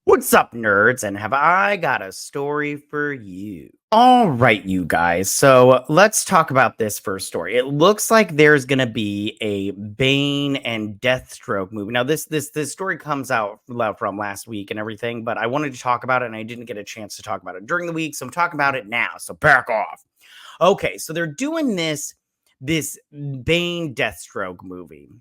What's up, nerds? And have I got a story for you? All right, you guys. So let's talk about this first story. It looks like there's gonna be a Bane and Deathstroke movie. Now, this story comes out from last week and everything, but I wanted to talk about it and I didn't get a chance to talk about it during the week, so I'm talking about it now. So back off. Okay, so they're doing this Bane Deathstroke movie.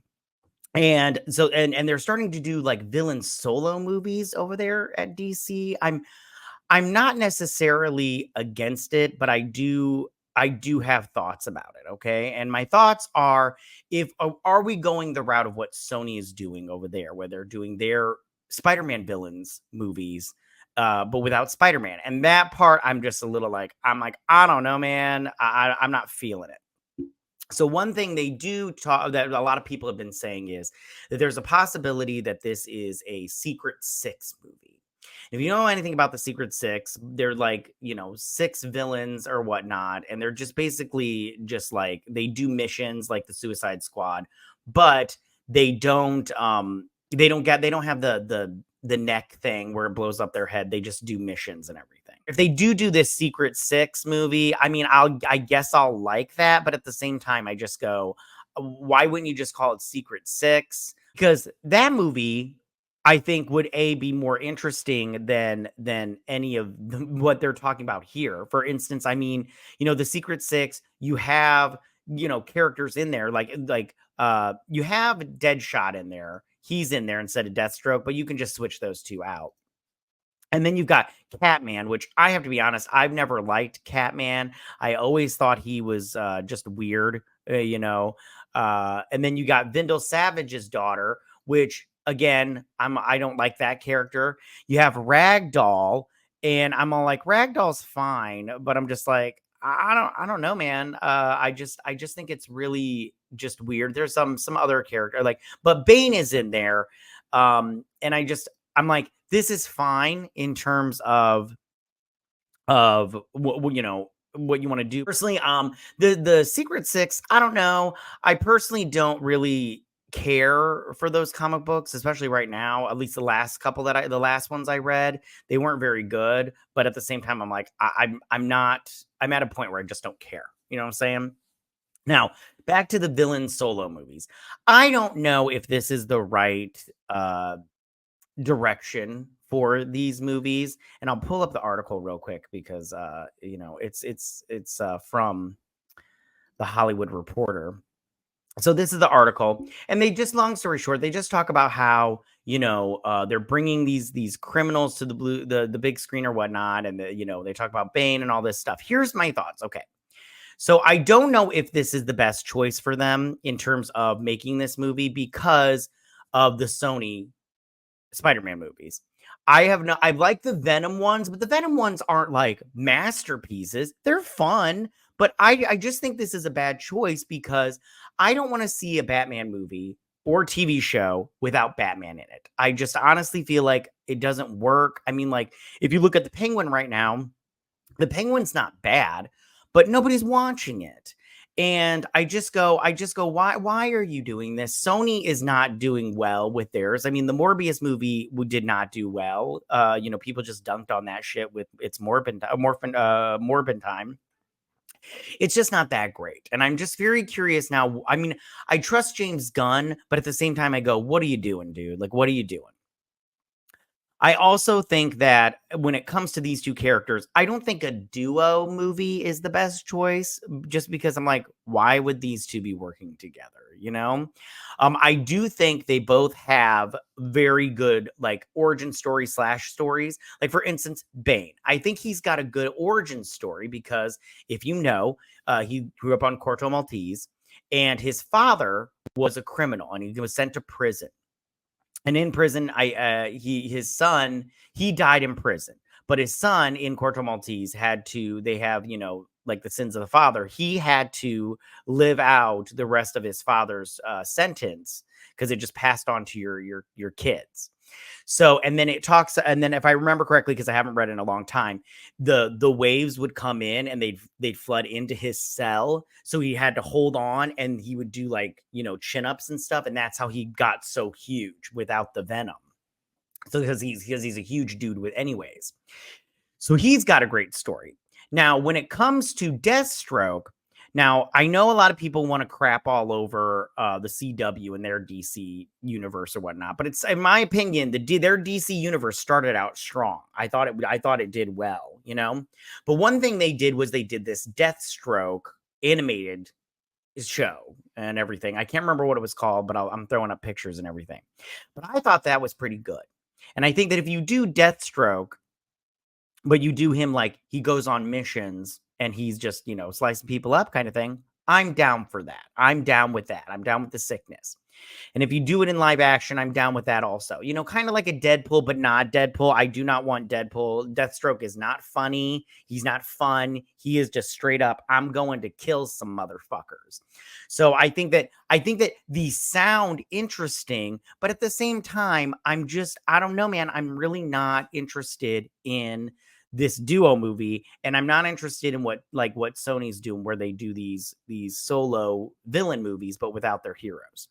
And they're starting to do like villain solo movies over there at DC. I'm not necessarily against it, but I do have thoughts about it, okay? And my thoughts are, if are we going the route of what Sony is doing over there, where they're doing their Spider-Man villains movies, but without Spider-Man. And that part I'm just a little like, I don't know, man. I'm not feeling it. So one thing they do talk that a lot of people have been saying is that there's a possibility that this is a Secret Six movie. If you know anything about the Secret Six, they're like, six villains or whatnot, and they're just basically just like they do missions like the Suicide Squad, but they don't have the neck thing where it blows up their head. They just do missions and everything. If they do this Secret Six movie, I mean, I guess I'll like that, but at the same time, I just go, why wouldn't you just call it Secret Six? Because that movie, I think, would be more interesting than any of what they're talking about here. For instance, I mean, the Secret Six, you have characters in there like you have Deadshot in there. He's in there instead of Deathstroke, but you can just switch those two out. And then you've got Catman, which I have to be honest, I've never liked Catman. I always thought he was just weird, and then you got Vindel Savage's daughter, which again, I don't like that character. You have Ragdoll, and I'm all like, Ragdoll's fine, but I'm just like, I don't know, man. I just think it's really just weird. There's some other character but Bane is in there, and I'm like, this is fine in terms of what what you want to do. Personally, the Secret Six, I don't know. I personally don't really care for those comic books, especially right now. At least the last ones I read, they weren't very good. But at the same time, I'm like, I'm not. I'm at a point where I just don't care. You know what I'm saying? Now, back to the villain solo movies. I don't know if this is the right direction for these movies, and I'll pull up the article real quick because it's from the Hollywood Reporter. So this is the article, and they just, long story short, they just talk about how they're bringing these criminals to the big screen or whatnot, and they talk about Bane and all this stuff. Here's my thoughts. Okay, so I don't know if this is the best choice for them in terms of making this movie because of the Sony Spider-Man movies. I like the Venom ones, but the Venom ones aren't like masterpieces. They're fun, but I just think this is a bad choice because I don't want to see a Batman movie or TV show without Batman in it. I just honestly feel like it doesn't work. I mean, like, if you look at the Penguin right now, the Penguin's not bad, but nobody's watching it. And I just go, why are you doing this? Sony is not doing well with theirs. I mean, the Morbius movie did not do well. People just dunked on that shit with its Morbin time. It's just not that great. And I'm just very curious now. I mean, I trust James Gunn, but at the same time, I go, what are you doing, dude? Like, what are you doing? I also think that when it comes to these two characters, I don't think a duo movie is the best choice, just because I'm like, why would these two be working together? I do think they both have very good like origin stories. Like, for instance, Bane. I think he's got a good origin story because if he grew up on Corto Maltese, and his father was a criminal and he was sent to prison, and in prison, his son, he died in prison, but his son in Corto Maltese they have, like the sins of the father. He had to live out the rest of his father's sentence because it just passed on to your kids. So, and then if I remember correctly, because I haven't read it in a long time, the waves would come in and they'd flood into his cell. So he had to hold on, and he would do like, chin ups and stuff. And that's how he got so huge without the venom. So because he's a huge dude with anyways. So he's got a great story. Now, when it comes to Deathstroke, now I know a lot of people want to crap all over the CW and their DC universe or whatnot, but it's in my opinion their DC universe started out strong. I thought it did well, you know. But one thing they did was they did this Deathstroke animated show and everything. I can't remember what it was called, but I'm throwing up pictures and everything. But I thought that was pretty good. And I think that if you do Deathstroke, but you do him like he goes on missions and he's just, slicing people up kind of thing, I'm down for that. I'm down with that. I'm down with the sickness. And if you do it in live action, I'm down with that also. Kind of like a Deadpool, but not Deadpool. I do not want Deadpool. Deathstroke is not funny. He's not fun. He is just straight up, I'm going to kill some motherfuckers. So I think that these sound interesting, but at the same time, I don't know, man. I'm really not interested in this duo movie, and I'm not interested in what Sony's doing, where they do these solo villain movies, but without their heroes.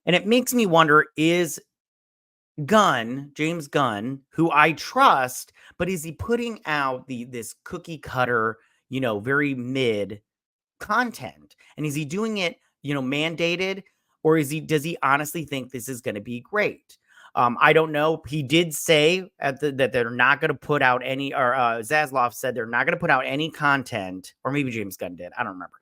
And it makes me wonder, is James Gunn, who I trust, but is he putting out this cookie cutter, very mid content? And is he doing it, mandated, or does he honestly think this is going to be great? I don't know. He did say that they're not going to put out any, or Zaslav said they're not going to put out any content, or maybe James Gunn did. I don't remember.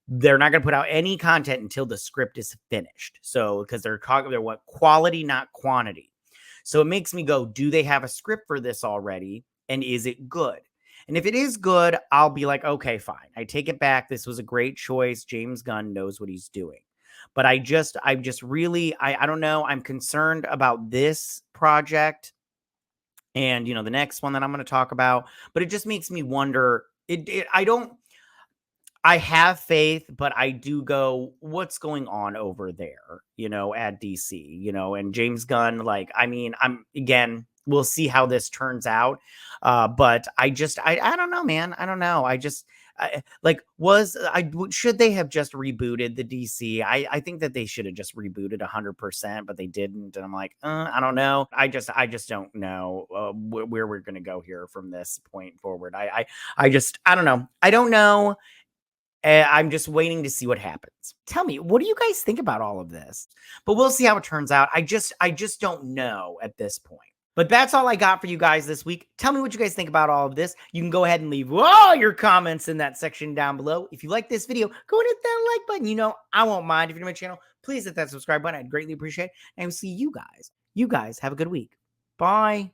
They're not going to put out any content until the script is finished. So, because they're what quality, not quantity. So it makes me go, do they have a script for this already? And is it good? And if it is good, I'll be like, okay, fine. I take it back. This was a great choice. James Gunn knows what he's doing. But I don't know. I'm concerned about this project and, the next one that I'm going to talk about. But it just makes me wonder. I have faith, but I do go, what's going on over there, at DC, and James Gunn, we'll see how this turns out. But I don't know, man. I don't know. Should they have just rebooted the DC? I think that they should have just rebooted 100%, but they didn't. And I'm like, I don't know. I just don't know where we're going to go here from this point forward. I don't know. I don't know. I'm just waiting to see what happens. Tell me, what do you guys think about all of this? But we'll see how it turns out. I just don't know at this point. But that's all I got for you guys this week. Tell me what you guys think about all of this. You can go ahead and leave all your comments in that section down below. If you like this video, go and hit that like button. I won't mind. If you're new to my channel, please hit that subscribe button. I'd greatly appreciate it. And I will see you guys. You guys have a good week. Bye.